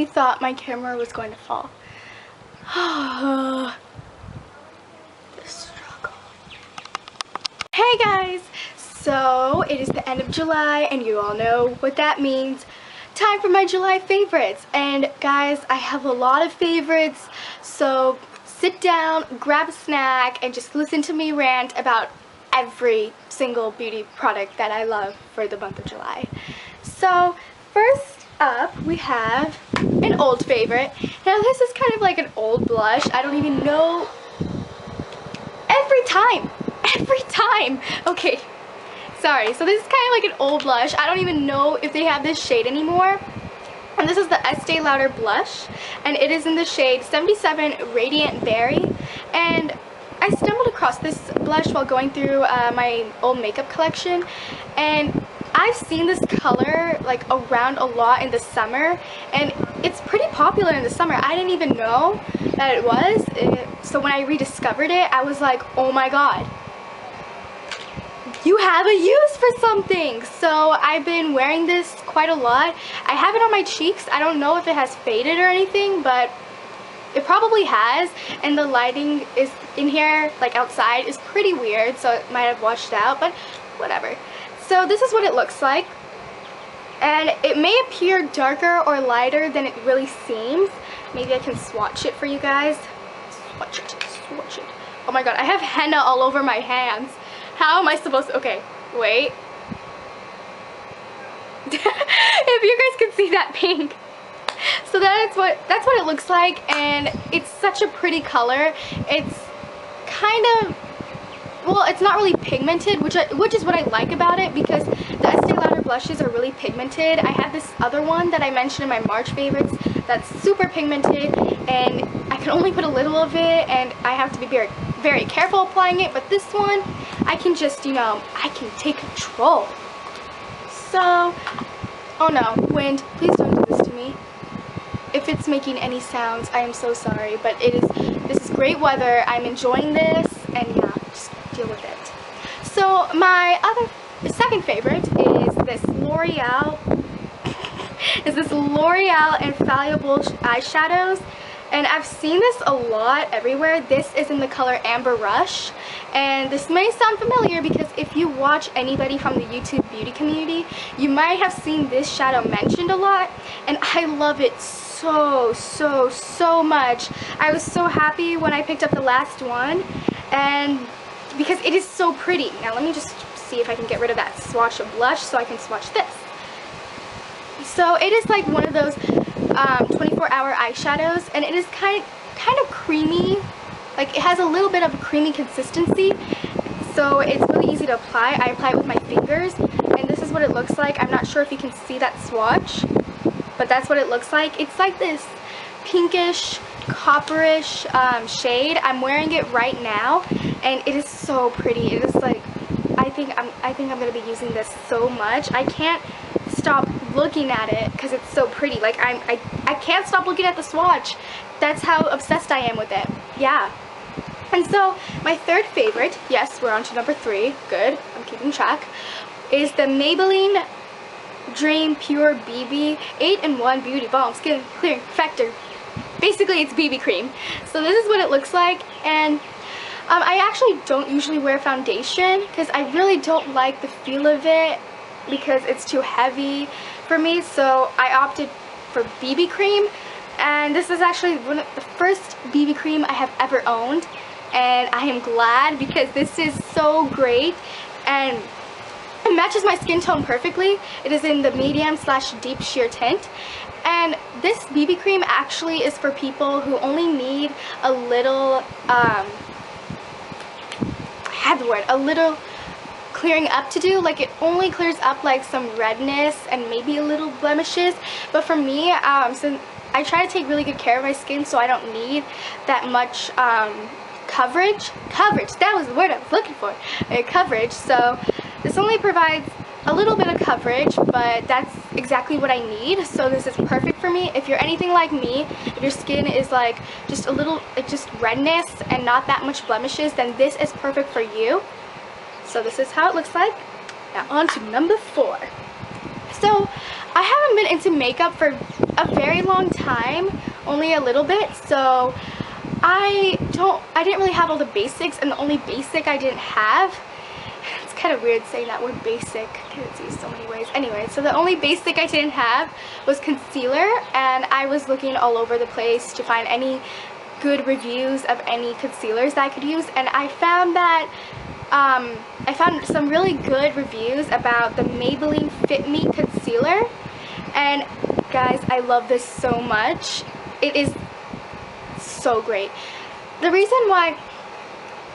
really thought my camera was going to fall. The struggle. Hey guys! So, it is the end of July and you all know what that means. Time for my July favorites. And guys, I have a lot of favorites, so sit down, grab a snack, and just listen to me rant about every single beauty product that I love for the month of July. So, first up, we have an old favorite. Now, this is kind of like an old blush. I don't even know. Every time. Okay, sorry. So this is kind of like an old blush. I don't even know if they have this shade anymore. And this is the Estee Lauder blush, and it is in the shade 77 Radiant Berry. And I stumbled across this blush while going through my old makeup collection, and I've seen this color like around a lot in the summer, and it's pretty popular in the summer. I didn't even know that it was, so when I rediscovered it, I was like, oh my god, you have a use for something. So I've been wearing this quite a lot. I have it on my cheeks. I don't know if it has faded or anything, but it probably has, and the lighting is in here, like outside, is pretty weird, so it might have washed out, but whatever. So this is what it looks like, and it may appear darker or lighter than it really seems. Maybe I can swatch it for you guys. Swatch it. Oh my god, I have henna all over my hands. How am I supposed to? Okay, wait. If you guys can see that pink. So that's what it looks like, and it's such a pretty color. It's kind of, well, it's not really pigmented, which is what I like about it, because the Estee Lauder blushes are really pigmented. I have this other one that I mentioned in my March favorites that's super pigmented, and I can only put a little of it, and I have to be very, very careful applying it. But this one, I can just, you know, I can take control. So, oh no, wind, please don't do this to me. If it's making any sounds, I am so sorry, but this is great weather. I'm enjoying this, and yeah, just deal with it. So my second favorite is this L'Oreal Infallible eyeshadows, and I've seen this a lot everywhere. This is in the color Amber Rush, and this may sound familiar because if you watch anybody from the YouTube beauty community, you might have seen this shadow mentioned a lot, and I love it so much. I was so happy when I picked up the last one, and because it is so pretty. Now let me just see if I can get rid of that swatch of blush so I can swatch this. So it is like one of those 24-hour eyeshadows, and it is kind of creamy. Like, it has a little bit of a creamy consistency, so it's really easy to apply. I apply it with my fingers, and this is what it looks like. I'm not sure if you can see that swatch, but that's what it looks like. It's like this pinkish, copperish shade. I'm wearing it right now, and it is so pretty. It is like, I think I'm gonna be using this so much. I can't stop looking at it because it's so pretty. Like, I can't stop looking at the swatch. That's how obsessed I am with it. Yeah. And so my third favorite, yes, we're on to number 3. Good, I'm keeping track. Is the Maybelline Dream Pure BB 8-in-1 Beauty Balm Skin Clearing Factor. Basically, it's BB cream. So this is what it looks like, and I actually don't usually wear foundation because I really don't like the feel of it because it's too heavy for me, so I opted for BB cream, and this is actually one of the first BB cream I have ever owned, and I am glad because this is so great, and it matches my skin tone perfectly. It is in the medium/deep sheer tint, and this BB cream actually is for people who only need a little, I have the word, a little clearing up to do. Like, it only clears up like some redness and maybe a little blemishes, but for me, since I try to take really good care of my skin, so I don't need that much coverage, that was the word I was looking for, coverage. So this only provides a little bit of coverage, but that's exactly what I need, so this is perfect for me. If you're anything like me, if your skin is like just a little, like just redness and not that much blemishes, then this is perfect for you. So this is how it looks like. Now on to number 4. So I haven't been into makeup for a very long time, only a little bit, so I didn't really have all the basics, and the only basic I didn't have, it's kind of weird saying that word basic because it's used so many ways. Anyway, so the only basic I didn't have was concealer, and I was looking all over the place to find any good reviews of any concealers that I could use, and I found that I found some really good reviews about the Maybelline Fit Me Concealer, and guys, I love this so much. It is so great. The reason why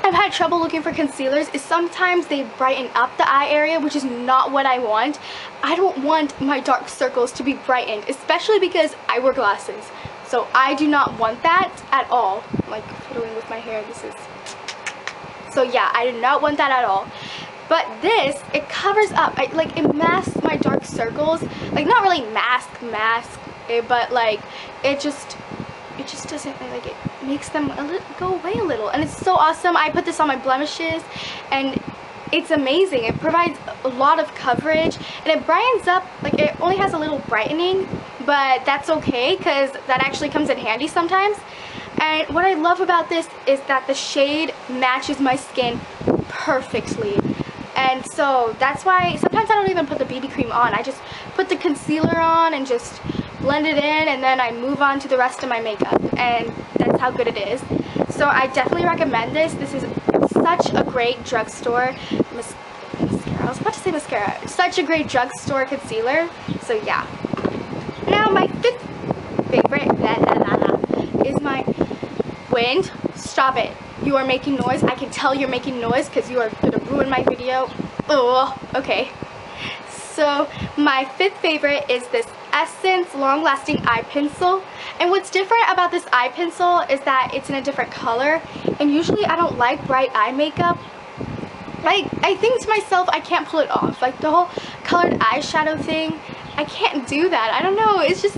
I've had trouble looking for concealers is sometimes they brighten up the eye area, which is not what I want. I don't want my dark circles to be brightened, especially because I wear glasses. So I do not want that at all. I'm like fiddling with my hair. So yeah, I do not want that at all. But this, it covers up, it masks my dark circles. Like, not really mask, but like, it just doesn't, like, it makes them go away a little. And it's so awesome. I put this on my blemishes, and it's amazing. It provides a lot of coverage, and it brightens up. Like, it only has a little brightening, but that's okay, because that actually comes in handy sometimes. And what I love about this is that the shade matches my skin perfectly. And so that's why sometimes I don't even put the BB cream on. I just put the concealer on and just blend it in, and then I move on to the rest of my makeup. And that's how good it is. So I definitely recommend this. This is such a great drugstore mascara. I was about to say mascara. Such a great drugstore concealer. So yeah. Now my fifth favorite is my wind. Stop it. You are making noise. I can tell you're making noise because you are going to ruin my video. Oh, okay. So my fifth favorite is this Essence Long Lasting Eye Pencil. And what's different about this eye pencil is that it's in a different color. And usually I don't like bright eye makeup. Like, I think to myself, I can't pull it off. Like, the whole colored eyeshadow thing, I can't do that. I don't know. It's just,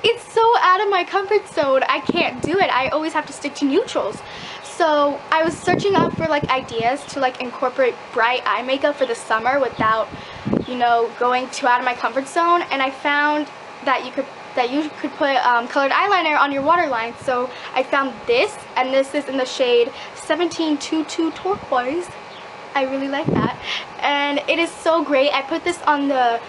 it's so out of my comfort zone. I can't do it. I always have to stick to neutrals. So I was searching up for like ideas to like incorporate bright eye makeup for the summer without, you know, going too out of my comfort zone, and I found that you could put colored eyeliner on your waterline. So I found this, and this is in the shade 17 Tu-tu-Toquoise. I really like that, and it is so great. I put this on the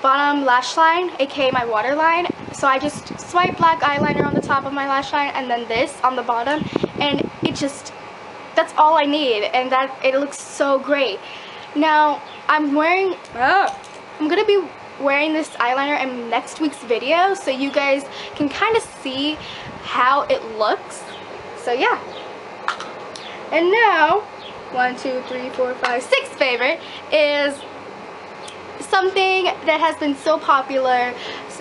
bottom lash line, aka my waterline. So I just swipe black eyeliner on the top of my lash line, and then this on the bottom, and it just, that's all I need, and that it looks so great. Now I'm gonna be wearing this eyeliner in next week's video, so you guys can kind of see how it looks. So yeah. And now 1, 2, 3, 4, 5, 6 favorite is something that has been so popular,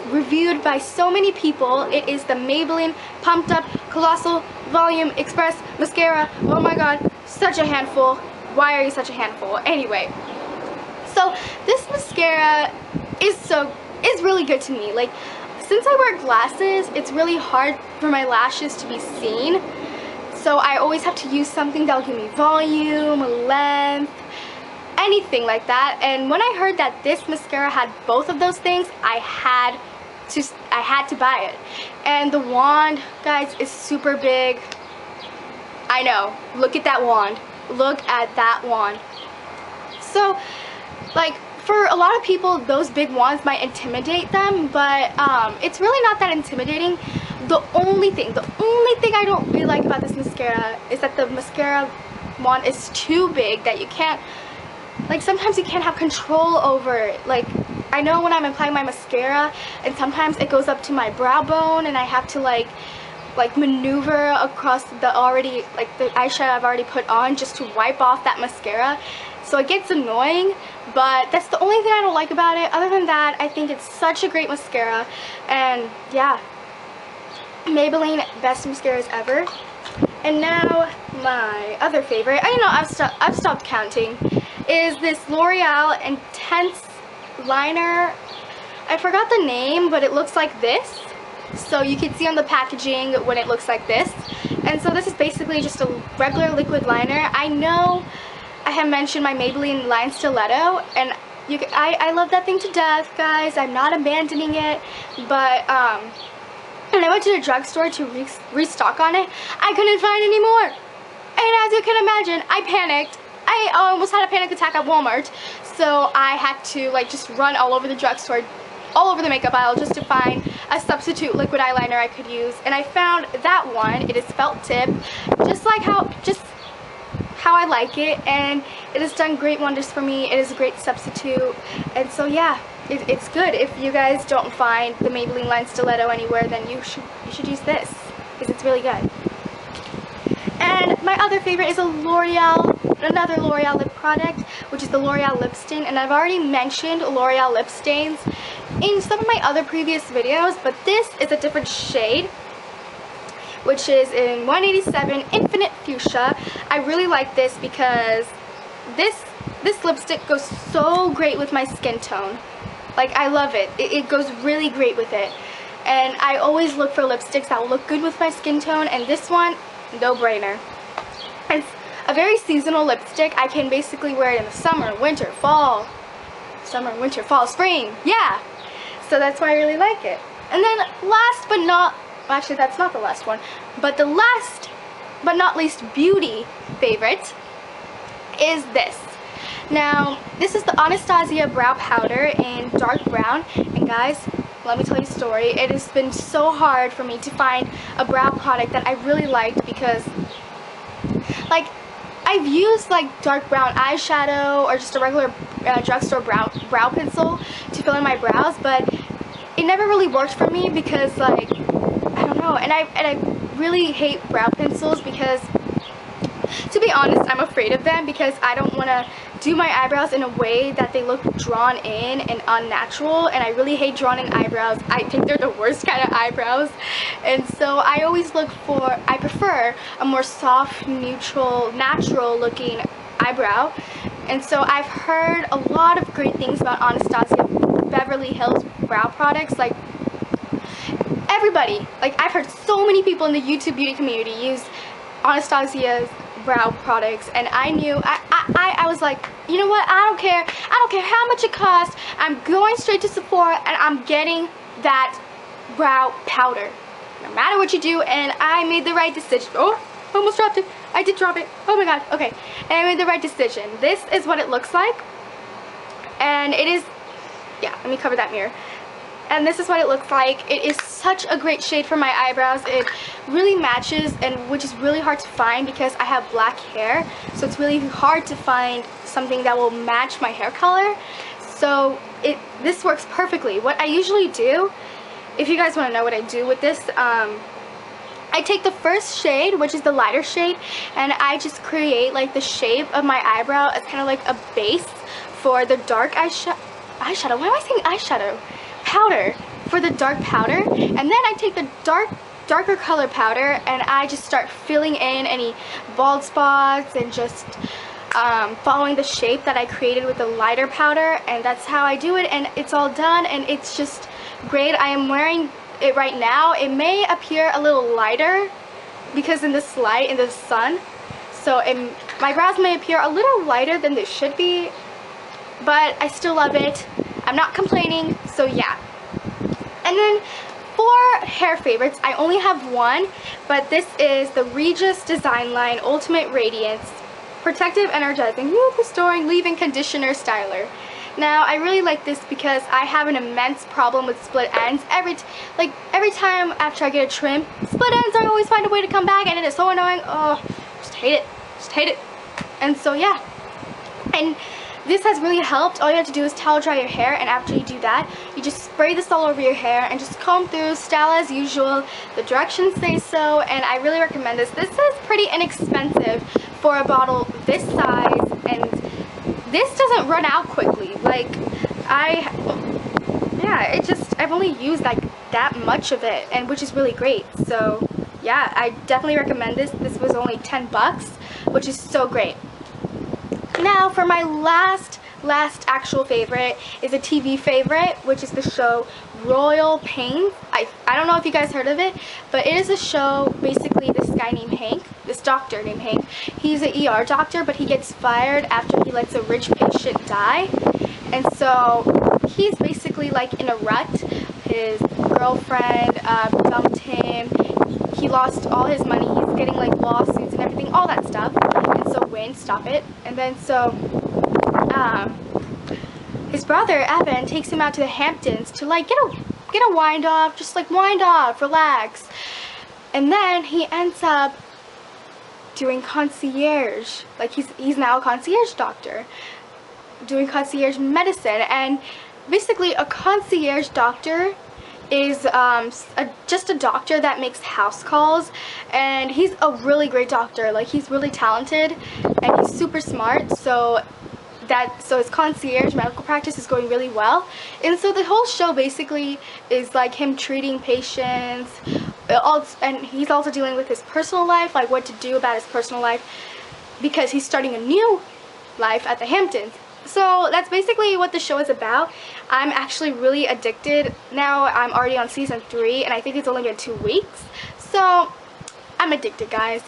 reviewed by so many people. It is the Maybelline Pumped Up Colossal Volume Express Mascara. Oh my god, such a handful. Why are you such a handful? Anyway, so this mascara is really good to me. Like, since I wear glasses, it's really hard for my lashes to be seen. So I always have to use something that'll give me volume, length, anything like that. And when I heard that this mascara had both of those things, I had to buy it. And the wand, guys, is super big. I know. Look at that wand. Look at that wand. So, like, for a lot of people, those big wands might intimidate them, but it's really not that intimidating. The only thing I don't really like about this mascara is that the mascara wand is too big, that you can't, like, sometimes you can't have control over it. Like, I know when I'm applying my mascara, and sometimes it goes up to my brow bone, and I have to like maneuver across the eyeshadow I've already put on just to wipe off that mascara. So it gets annoying, but that's the only thing I don't like about it. Other than that, I think it's such a great mascara, and yeah, Maybelline, best mascaras ever. And now my other favorite, I know I've stopped counting, is this L'Oreal Intense Liner. I forgot the name, but it looks like this. So you can see on the packaging when it looks like this. And so this is basically just a regular liquid liner. I know I have mentioned my Maybelline Line Stiletto, and I love that thing to death, guys. I'm not abandoning it, but and I went to the drugstore to restock on it. I couldn't find any more, and as you can imagine, I panicked. I almost had a panic attack at Walmart, so I had to like just run all over the drugstore, all over the makeup aisle, just to find a substitute liquid eyeliner I could use. And I found that one. It is felt tip, just how I like it, and it has done great wonders for me. It is a great substitute, and so yeah, it's good. If you guys don't find the Maybelline line stiletto anywhere, then you should use this, because it's really good. And my other favorite is another L'Oreal lip product, which is the L'Oreal Lip Stain. And I've already mentioned L'Oreal lip stains in some of my other previous videos, but this is a different shade, which is in 187 Infinite Fuchsia. I really like this because this lipstick goes so great with my skin tone. Like, I love it. It goes really great with it. And I always look for lipsticks that will look good with my skin tone, and this one, no brainer. It's a very seasonal lipstick. I can basically wear it in the summer, winter, fall, spring, yeah. So that's why I really like it. And then last but not, actually that's not the last one, but the last but not least beauty favorite is this. Now, this is the Anastasia brow powder in dark brown, and guys, let me tell you a story. It has been so hard for me to find a brow product that I really liked, because like, I've used like dark brown eyeshadow or just a regular drugstore brow pencil to fill in my brows, but it never really worked for me because, like, I don't know, and I really hate brow pencils because, to be honest, I'm afraid of them because I don't want to do my eyebrows in a way that they look drawn in and unnatural, and I really hate drawn in eyebrows. I think they're the worst kind of eyebrows, and so I prefer a more soft, neutral, natural looking eyebrow. And so I've heard a lot of great things about Anastasia Beverly Hills brow products. Like, everybody, like, I've heard so many people in the YouTube beauty community use Anastasia's brow products, and I knew, I was like, you know what, I don't care how much it costs, I'm going straight to Sephora and I'm getting that brow powder, no matter what you do. And I made the right decision. Oh, almost dropped it. I did drop it. Oh my god. Okay, and I made the right decision. This is what it looks like, and it is, yeah, let me cover that mirror. And this is what it looks like. It is such a great shade for my eyebrows. It really matches, and which is really hard to find because I have black hair, so it's really hard to find something that will match my hair color. So this works perfectly. What I usually do, if you guys want to know what I do with this, I take the first shade, which is the lighter shade, and I just create like the shape of my eyebrow as kind of like a base for the dark eyeshadow. Why am I saying eyeshadow? Powder, for the dark powder. And then I take the darker color powder and I just start filling in any bald spots and just following the shape that I created with the lighter powder, and that's how I do it, and it's all done, and it's just great. I am wearing it right now. It may appear a little lighter because in this light, in the sun, so my brows may appear a little lighter than they should be, but I still love it. I'm not complaining, so yeah. And then for hair favorites, I only have one, but this is the Regis Designline Ultimate Radiance Protective Energizing Youth Restoring Leave-In Conditioner Styler. Now, I really like this because I have an immense problem with split ends. Every time after I get a trim, split ends, I always find a way to come back, and it is so annoying. Oh, just hate it. And so yeah, and this has really helped. All you have to do is towel dry your hair, and after you do that, you just spray this all over your hair and just comb through, style as usual. The directions say so, and I really recommend this. This is pretty inexpensive for a bottle this size, and this doesn't run out quickly. Like, I've only used like that much of it, and which is really great. So yeah, I definitely recommend this. This was only 10 bucks, which is so great. Now for my last actual favorite is a TV favorite, which is the show Royal Pains. I don't know if you guys heard of it, but it is a show, basically this guy named Hank, this doctor named Hank. He's an ER doctor, but he gets fired after he lets a rich patient die. And so he's basically like in a rut. His girlfriend dumped him. He lost all his money. He's getting like lawsuits and everything, all that stuff. And so Wayne, stop it. And then so his brother Evan takes him out to the Hamptons to like get a wind off, just like wind off, relax. And then he ends up doing concierge. Like he's now a concierge doctor, doing concierge medicine. And basically a concierge doctor is just a doctor that makes house calls, and he's a really great doctor. Like he's really talented and he's super smart, so his concierge medical practice is going really well. And so the whole show basically is like him treating patients, and he's also dealing with his personal life, like what to do about his personal life, because he's starting a new life at the Hamptons. So that's basically what the show is about. I'm actually really addicted now. I'm already on season 3, and I think it's only been 2 weeks. So I'm addicted, guys.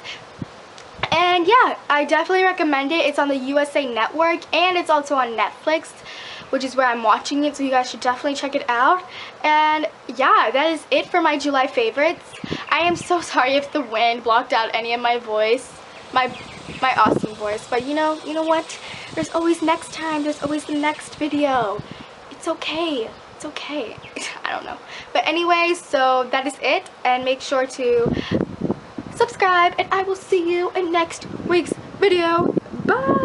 And yeah, I definitely recommend it. It's on the USA Network, and it's also on Netflix, which is where I'm watching it, so you guys should definitely check it out. And yeah, that is it for my July favorites. I am so sorry if the wind blocked out any of my voice, my awesome voice, but you know what? There's always next time. There's always the next video. It's okay. It's okay. I don't know. But anyways, so that is it, and make sure to subscribe, and I will see you in next week's video. Bye!